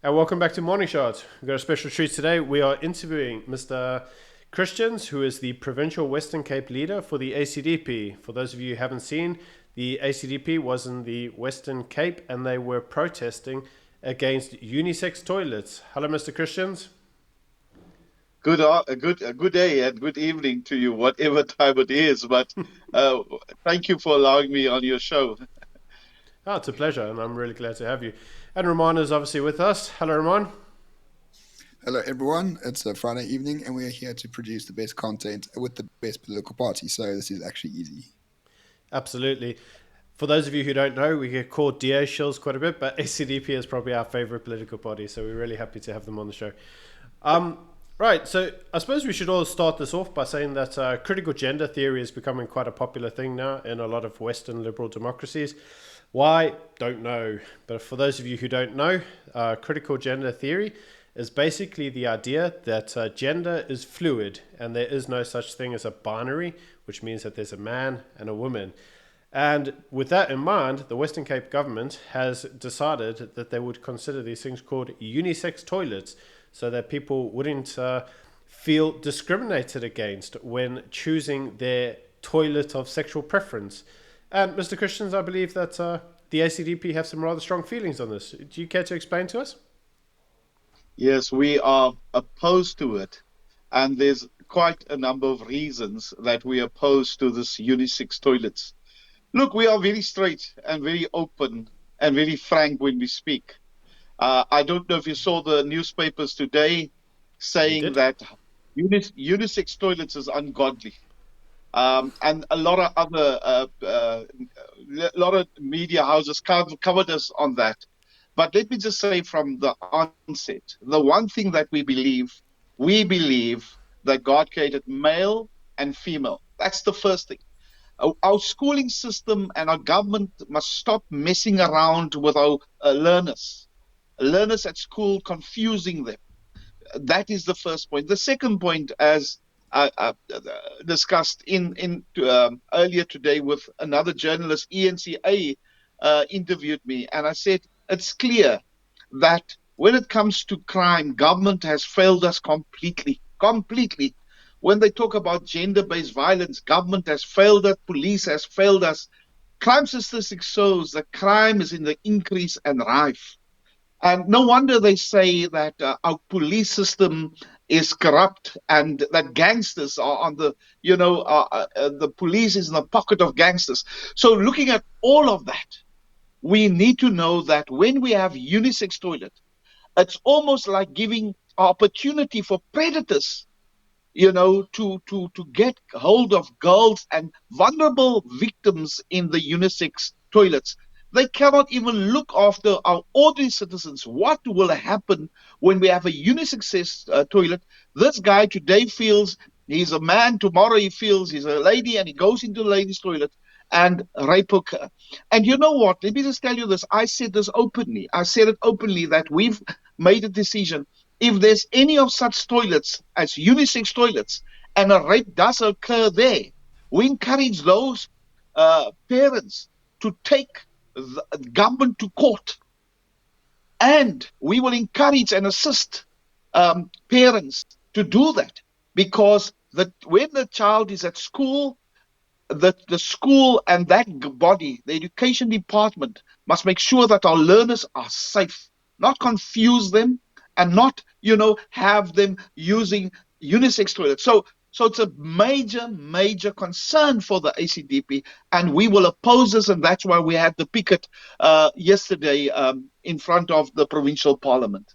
And welcome back to Morning Shots. We've got a special treat today. We are interviewing Mr. Christians, who is the Provincial Western Cape leader for the ACDP. For those of you who haven't seen, the ACDP was in the Western Cape and they were protesting against unisex toilets. Hello, Mr. Christians. Good day and good evening to you, whatever time it is. But uh, thank you for allowing me on your show. Oh, it's a pleasure, and I'm really glad to have you. And Ramon is obviously with us. Hello, Ramon. Hello, everyone. It's a Friday evening, and we are here to produce the best content with the best political party. So this is actually easy. Absolutely. For those of you who don't know, we get called DA shills quite a bit, but ACDP is probably our favorite political party, so we're really happy to have them on the show. Um, right, so I suppose we should all start this off by saying that critical gender theory is becoming quite a popular thing now in a lot of Western liberal democracies. Why? Don't know. But for those of you who don't know, critical gender theory is basically the idea that gender is fluid and there is no such thing as a binary, which means that there's a man and a woman. And with that in mind, the Western Cape government has decided that they would consider these things called unisex toilets so that people wouldn't feel discriminated against when choosing their toilet of sexual preference. And Mr. Christians, I believe that the ACDP have some rather strong feelings on this. Do you care to explain to us? Yes, we are opposed to it, and there's quite a number of reasons that we are opposed to this unisex toilets. Look, we are very straight and very open and very frank when we speak. I don't know if you saw the newspapers today We saying did. that unisex toilets is ungodly. And a lot of other lot of media houses covered us on that. But let me just say from the onset, the one thing that we believe that God created male and female. That's the first thing. Our schooling system and our government must stop messing around with our learners at school, confusing them. That is the first point. The second point, as discussed in earlier today with another journalist, ENCA interviewed me, and I said it's clear that when it comes to crime, government has failed us completely, completely. When they talk about gender-based violence, government has failed us, police has failed us. Crime statistics shows that crime is in the increase and rife. And no wonder they say that our police system is corrupt and that gangsters are on the police is in the pocket of gangsters. So looking at all of that, we need to know that when we have unisex toilet, it's almost like giving opportunity for predators, to get hold of girls and vulnerable victims in the unisex toilets. They cannot even look after our ordinary citizens. What will happen when we have a unisex toilet? This guy today feels he's a man, tomorrow he feels he's a lady, and he goes into the ladies' toilet and rape her. And you know what? Let me just tell you this. I said this openly. I said it openly that we've made a decision if there's any of such toilets as unisex toilets and a rape does occur there, we encourage those parents to take the government to court. And we will encourage and assist parents to do that because when the child is at school, the school and that body, the education department, must make sure that our learners are safe, not confuse them, and not, have them using unisex toilets. So it's a major, major concern for the ACDP, and we will oppose this, and that's why we had the picket yesterday in front of the provincial parliament.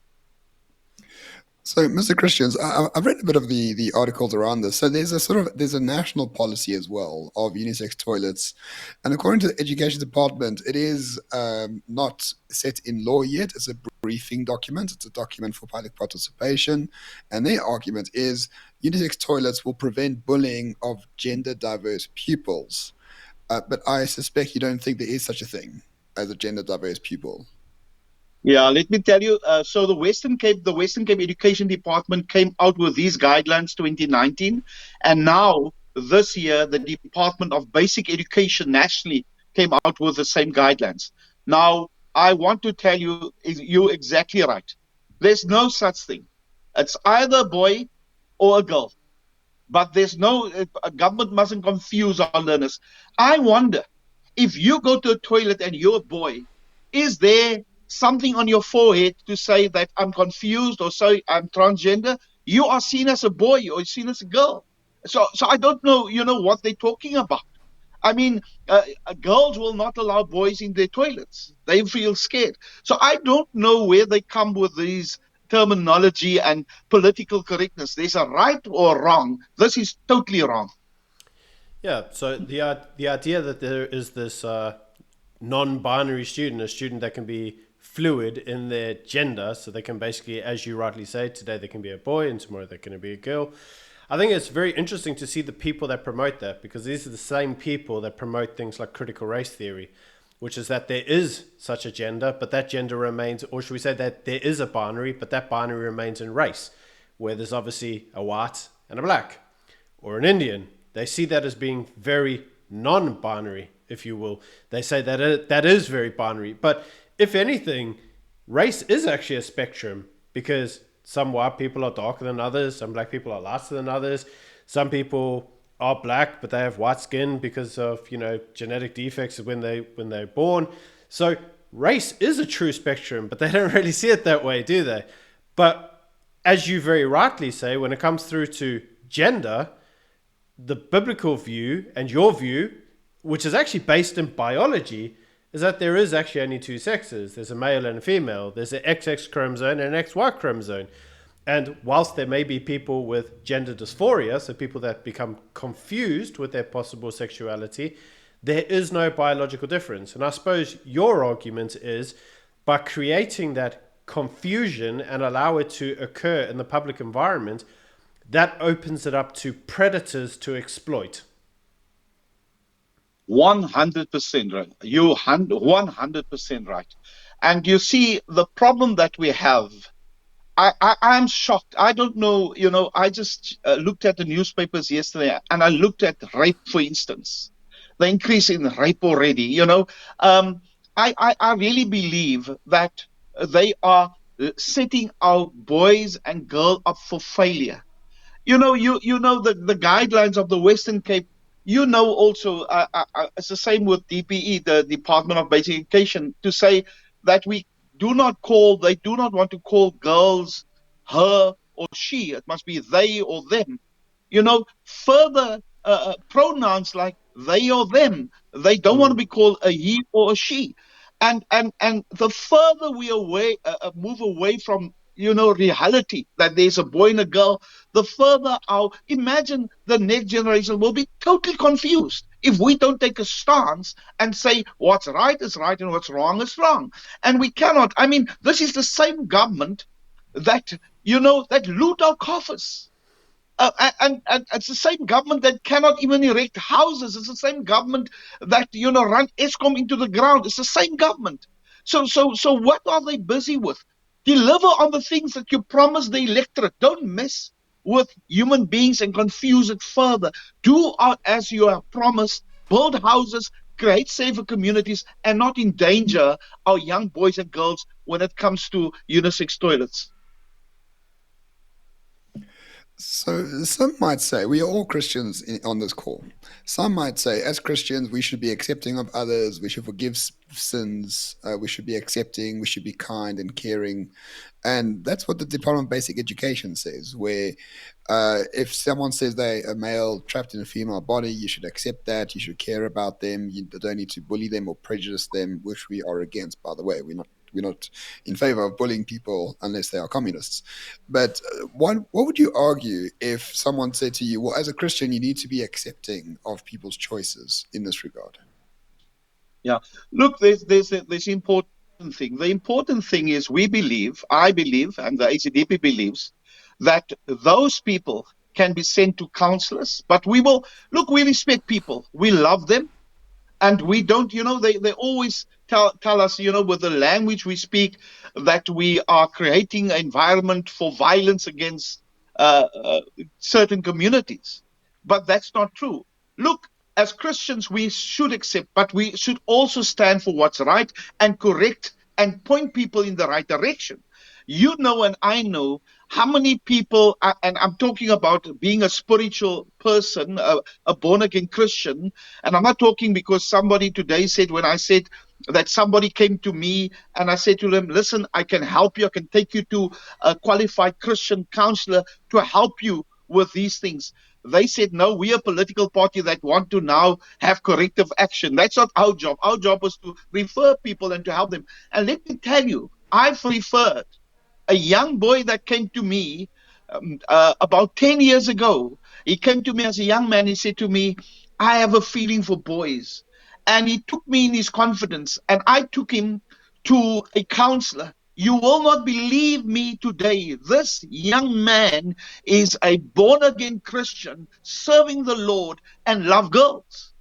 So, Mr. Christians, I've read a bit of the articles around this. So there's a national policy as well of unisex toilets, and according to the Education Department, it is not set in law yet. It's a briefing document. It's a document for public participation, and their argument is unisex toilets will prevent bullying of gender diverse pupils. But I suspect you don't think there is such a thing as a gender diverse pupil. Yeah, let me tell you. So the Western Cape Education Department came out with these guidelines 2019, and now this year the Department of Basic Education nationally came out with the same guidelines. Now I want to tell you, you're exactly right. There's no such thing. It's either a boy or a girl. But there's no, a government mustn't confuse our learners. I wonder, if you go to a toilet and you're a boy, is there something on your forehead to say that I'm confused or say I'm transgender? You are seen as a boy or seen as a girl. So I don't know, what they're talking about. I mean, girls will not allow boys in their toilets. They feel scared. So I don't know where they come with these terminology and political correctness. There's a right or wrong. This is totally wrong. Yeah. So the idea that there is this non-binary student, a student that can be fluid in their gender, so they can basically, as you rightly say, today they can be a boy and tomorrow they can be a girl. I think it's very interesting to see the people that promote that, because these are the same people that promote things like critical race theory, which is that there is such a gender, but that gender remains, or should we say that there is a binary, but that binary remains in race, where there's obviously a white and a black, or an Indian. They see that as being very non-binary, if you will. They say that that is very binary. But if anything, race is actually a spectrum, because some white people are darker than others, some black people are lighter than others, some people are black but they have white skin because of genetic defects when they're born. So race is a true spectrum, but they don't really see it that way, do they? But as you very rightly say, when it comes through to gender, the biblical view and your view, which is actually based in biology, is that there is actually only two sexes. There's a male and a female. There's an XX chromosome and an XY chromosome. And whilst there may be people with gender dysphoria, so people that become confused with their possible sexuality, there is no biological difference. And I suppose your argument is, by creating that confusion and allow it to occur in the public environment, that opens it up to predators to exploit. 100% right. You 100% right. And you see the problem that we have. I'm shocked. I don't know. I just looked at the newspapers yesterday, and I looked at rape, for instance, the increase in rape already. I really believe that they are setting our boys and girls up for failure. You know the guidelines of the Western Cape. Also, it's the same with DPE, the Department of Basic Education, to say that they do not want to call girls her or she. It must be they or them. Further pronouns like they or them. They don't want to be called a he or a she. And the further we move away from reality that there's a boy and a girl, the further our imagine the next generation will be totally confused if we don't take a stance and say what's right is right and what's wrong is wrong. And we cannot. I mean, this is the same government that that loot our coffers. And it's the same government that cannot even erect houses. It's the same government that run ESCOM into the ground. It's the same government. So what are they busy with? Deliver on the things that you promise the electorate. Don't mess with human beings and confuse it further. Do as you have promised. Build houses, create safer communities, and not endanger our young boys and girls when it comes to unisex toilets. So some might say, we are all Christians on this call. Some might say, as Christians, we should be accepting of others, we should forgive sins, we should be accepting, we should be kind and caring. And that's what the Department of Basic Education says, where if someone says they're a male trapped in a female body, you should accept that, you should care about them, you don't need to bully them or prejudice them, which we are against, by the way. We're not in favor of bullying people unless they are communists. But what would you argue if someone said to you, well, as a Christian, you need to be accepting of people's choices in this regard? Yeah. Look, there's important thing. The important thing is I believe, and the ACDP believes, that those people can be sent to counselors. But we respect people. We love them. And we don't, they always tell us, with the language we speak, that we are creating an environment for violence against certain communities. But that's not true. Look, as Christians, we should accept, but we should also stand for what's right and correct and point people in the right direction. You know, and I know how many people, and I'm talking about being a spiritual person, a born again Christian. And I'm not talking because somebody today said, when I said that somebody came to me and I said to them, listen, I can help you. I can take you to a qualified Christian counselor to help you with these things. They said, no, we're a political party that want to now have corrective action. That's not our job. Our job is to refer people and to help them. And let me tell you, I've referred a young boy that came to me about 10 years ago. He came to me as a young man. He said to me, I have a feeling for boys. And he took me in his confidence, and I took him to a counselor. You will not believe me today. This young man is a born again Christian serving the Lord and love girls.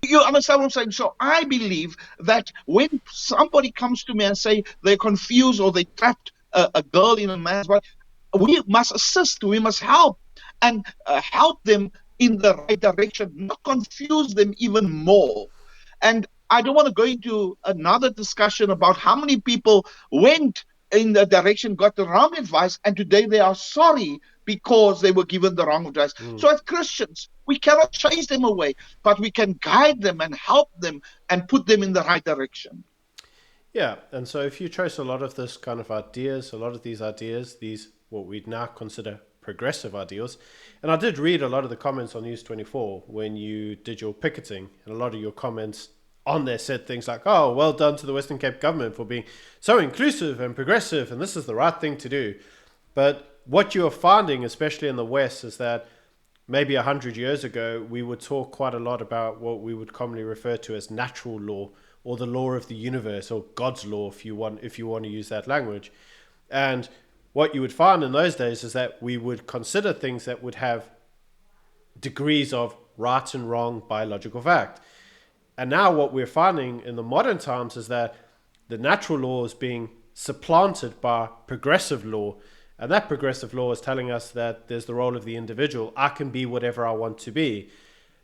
You understand what I'm saying? So I believe that when somebody comes to me and say they're confused or they trapped a girl in a man's body, we must assist, we must help, and help them in the right direction, not confuse them even more. And I don't want to go into another discussion about how many people went in the direction, got the wrong advice, and today they are sorry because they were given the wrong advice. So as Christians, we cannot chase them away, but we can guide them and help them and put them in the right direction. Yeah, and so if you trace a lot of this kind of ideas, a lot of these ideas, these what we'd now consider progressive ideals, and I did read a lot of the comments on News 24 when you did your picketing, and a lot of your comments on there said things like, oh, well done to the Western Cape government for being so inclusive and progressive, and this is the right thing to do. But what you're finding, especially in the West, is that maybe 100 years ago, we would talk quite a lot about what we would commonly refer to as natural law, or the law of the universe, or God's law, if you want to use that language. And what you would find in those days is that we would consider things that would have degrees of right and wrong biological fact. And now what we're finding in the modern times is that the natural law is being supplanted by progressive law. And that progressive law is telling us that there's the role of the individual. I can be whatever I want to be.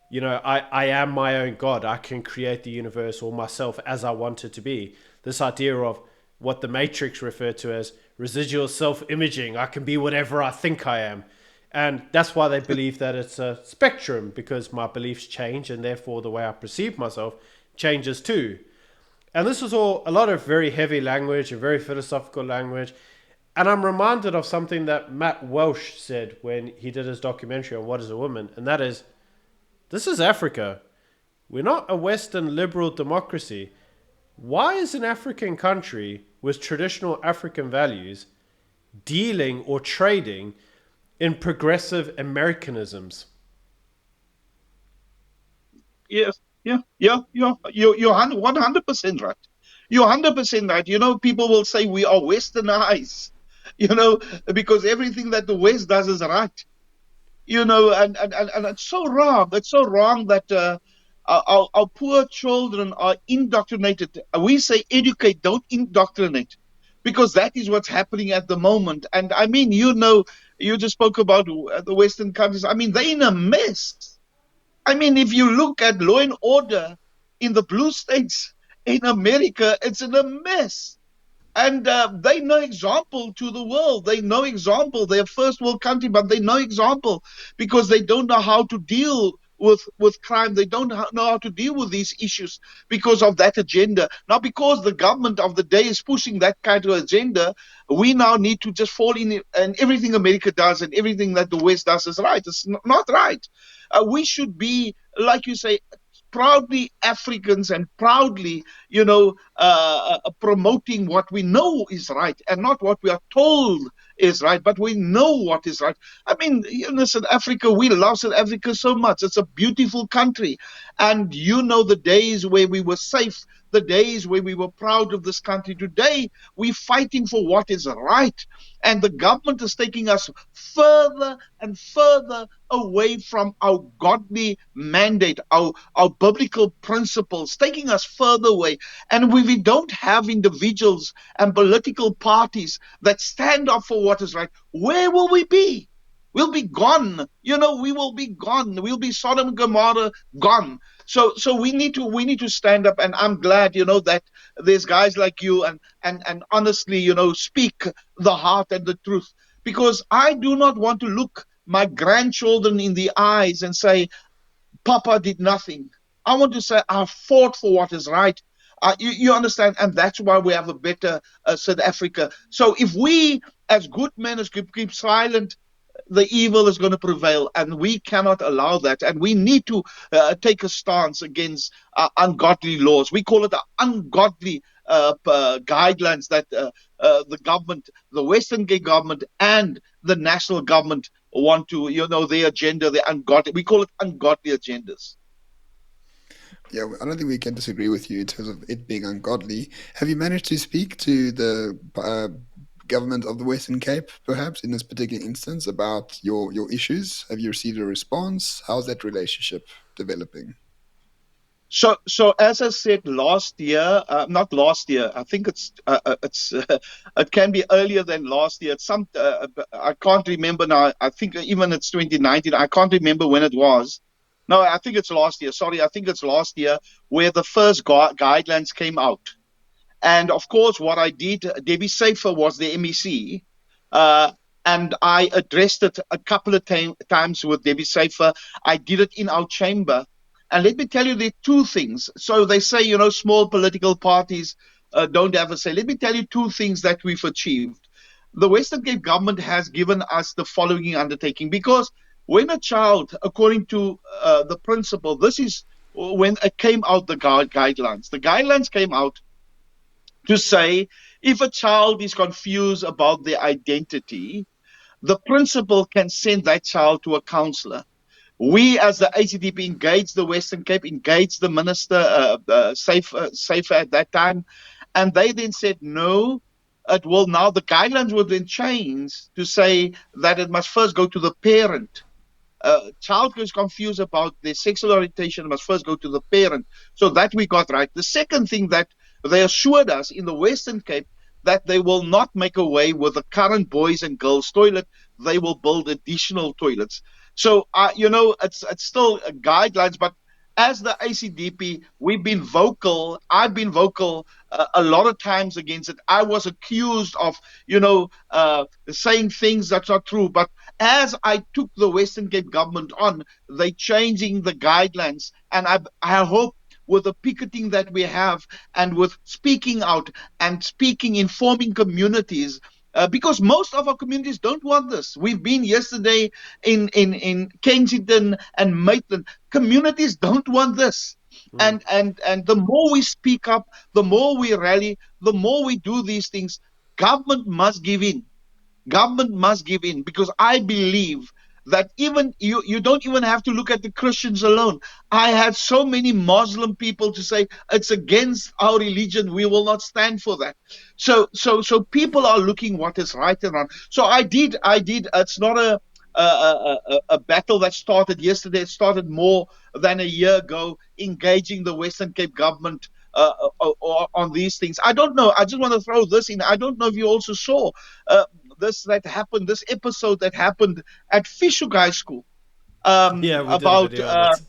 You know, I am my own God. I can create the universe or myself as I want it to be. This idea of what the Matrix referred to as residual self-imaging. I can be whatever I think I am. And that's why they believe that it's a spectrum, because my beliefs change and therefore the way I perceive myself changes too. And this is all a lot of very heavy language, a very philosophical language. And I'm reminded of something that Matt Welsh said when he did his documentary on What is a Woman, and that is, this is Africa. We're not a Western liberal democracy. Why is an African country with traditional African values dealing or trading in progressive Americanisms? Yes, you're 100% right. You're 100% right. You know, people will say we are westernized, because everything that the West does is right. And it's so wrong. It's so wrong that our poor children are indoctrinated. We say educate, don't indoctrinate, because that is what's happening at the moment. And I mean, you just spoke about the Western countries. I mean, they're in a mess. I mean, if you look at law and order in the blue states in America, it's in a mess. And they know example to the world. They know example. They're a first world country, but they know example because they don't know how to deal with crime. They don't know how to deal with these issues because of that agenda. Now, because the government of the day is pushing that kind of agenda, we now need to just fall in, and everything America does and everything that the West does is right. It's not right. We should be, like you say, proudly Africans and proudly, promoting what we know is right and not what we are told is right, but we know what is right. I mean, South Africa, we love South Africa so much. It's a beautiful country. And the days where we were safe, the days where we were proud of this country. Today, we're fighting for what is right. And the government is taking us further and further away from our godly mandate, our biblical principles, taking us further away. And we don't have individuals and political parties that stand up for what is right, where will we be? We'll be gone. We will be gone. We'll be Sodom and Gomorrah gone. So we need to stand up, and I'm glad, that there's guys like you, and honestly, speak the heart and the truth. Because I do not want to look my grandchildren in the eyes and say, Papa did nothing. I want to say I fought for what is right. You understand? And that's why we have a better South Africa. So if we, as good men, keep silent, the evil is going to prevail, and we cannot allow that. And we need to take a stance against ungodly laws. We call it the ungodly guidelines that the government, the Western Cape government, and the national government want to, their agenda, the ungodly. We call it ungodly agendas. Yeah, I don't think we can disagree with you in terms of it being ungodly. Have you managed to speak to the government of the Western Cape, perhaps, in this particular instance, about your issues? Have you received a response? How's that relationship developing? So as I said last year, not last year. I think it's it can be earlier than last year. It's I can't remember now. I think even it's 2019. I can't remember when it was. No, I think it's last year. Sorry, I think it's last year where the first guidelines came out. And of course, what I did, Debbie Safer was the MEC, uh, and I addressed it a couple of times with Debbie Safer. I did it in our chamber. And let me tell you, there are two things. So they say, small political parties don't have a say. Let me tell you two things that we've achieved. The Western Cape government has given us the following undertaking, because when a child, according to the principle, this is when it came out, the guidelines. The guidelines came out to say if a child is confused about their identity, the principal can send that child to a counselor. We, as the ACDP, engaged the Western Cape, engaged the minister, Safer at that time, and they then said no. It will now, the guidelines will then change to say that it must first go to the parent. Child who is confused about their sexual orientation must first go to the parent. So that we got right. The second thing that they assured us in the Western Cape, that they will not make away with the current boys and girls toilet. They will build additional toilets. So, it's still guidelines, but as the ACDP, we've been vocal. I've been vocal a lot of times against it. I was accused of, saying things that's not true. But as I took the Western Cape government on, they changing the guidelines, and I hope with the picketing that we have and with speaking out and informing communities, because most of our communities don't want this. We've been yesterday in Kensington and Maitland. Communities don't want this. And the more we speak up, the more we rally, the more we do these things, government must give in. Government must give in, because I believe that even you don't even have to look at the Christians alone. I had so many Muslim people to say it's against our religion, we will not stand for that. So people are looking what is right and wrong. So I did. It's not a battle that started yesterday. It started more than a year ago, engaging the Western Cape government on these things. I don't know. I just want to throw this in. I don't know if you also saw uh, this episode that happened at Fishhook High School, Yeah, we did a about video on it.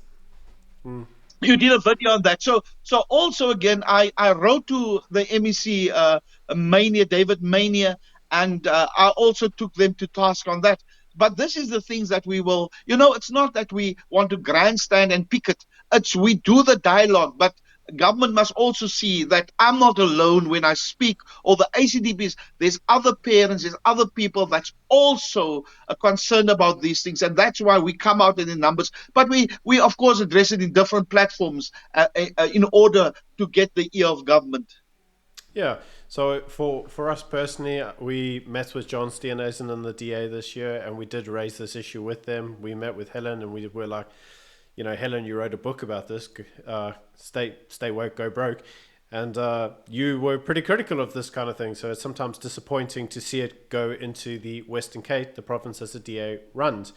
Mm. you did a video on that. So also again, I wrote to the MEC, Mania, David Mania, and I also took them to task on that. But this is the things that we will, it's not that we want to grandstand and picket. It's we do the dialogue, but government must also see that I'm not alone when I speak, or the ACDPs. There's other parents, there's other people that's also concerned about these things, and that's why we come out in the numbers. But we of course address it in different platforms in order to get the ear of government. Yeah. So for us personally, we met with John Steenhuisen and the DA this year, and we did raise this issue with them. We met with Helen, and we were like, Helen, you wrote a book about this. Stay woke, go broke, and you were pretty critical of this kind of thing. So it's sometimes disappointing to see it go into the Western Cape, the province as the DA runs.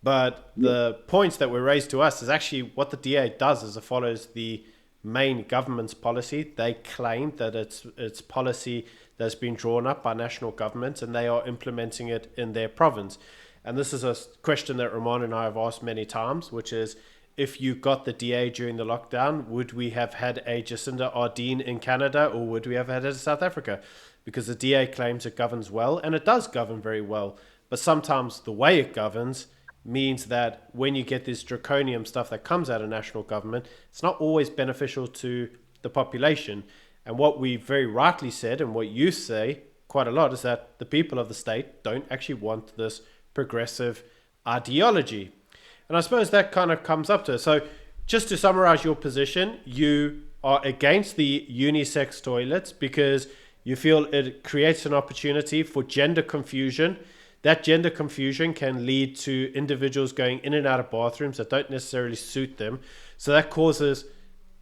But the points that were raised to us is actually what the DA does is it follows the main government's policy. They claim that it's policy that's been drawn up by national government, and they are implementing it in their province. And this is a question that Ramon and I have asked many times, which is if you got the DA during the lockdown, would we have had a Jacinda Ardern in Canada, or would we have had it in South Africa? Because the DA claims it governs well, and it does govern very well. But sometimes the way it governs means that when you get this draconian stuff that comes out of national government, it's not always beneficial to the population. And what we very rightly said, and what you say quite a lot, is that the people of the state don't actually want this progressive ideology. And I suppose that kind of comes up to it. So just to summarize your position, you are against the unisex toilets because you feel it creates an opportunity for gender confusion. That gender confusion can lead to individuals going in and out of bathrooms that don't necessarily suit them. So that causes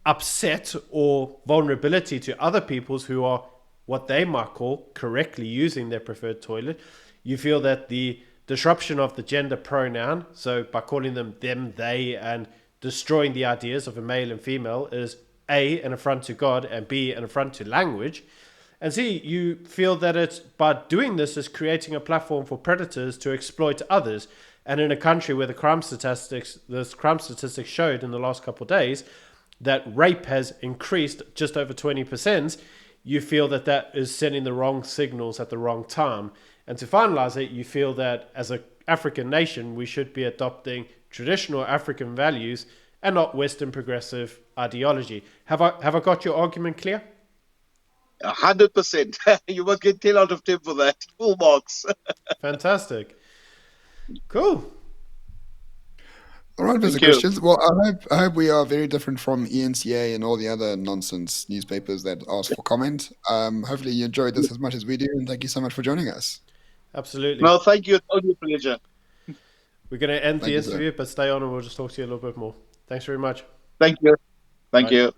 upset or vulnerability to other peoples who are what they might call correctly using their preferred toilet. You feel that the disruption of the gender pronoun, so by calling them them, they, and destroying the ideas of a male and female, is A, an affront to God, and B, an affront to language. And C, you feel that it's by doing this is creating a platform for predators to exploit others. And in a country where the crime statistics showed in the last couple of days that rape has increased just over 20%, you feel that that is sending the wrong signals at the wrong time. And to finalize it, you feel that as an African nation, we should be adopting traditional African values and not Western progressive ideology. Have I got your argument clear? 100%. You must get 10 out of 10 for that. Full marks. Fantastic. Cool. All right, Mr. Christians. Well, I hope we are very different from ENCA and all the other nonsense newspapers that ask for comment. Hopefully you enjoyed this as much as we do, and thank you so much for joining us. Absolutely. No, thank you. It's only a pleasure. We're going to end the interview, but stay on and we'll just talk to you a little bit more. Thanks very much. Thank you. Thank you.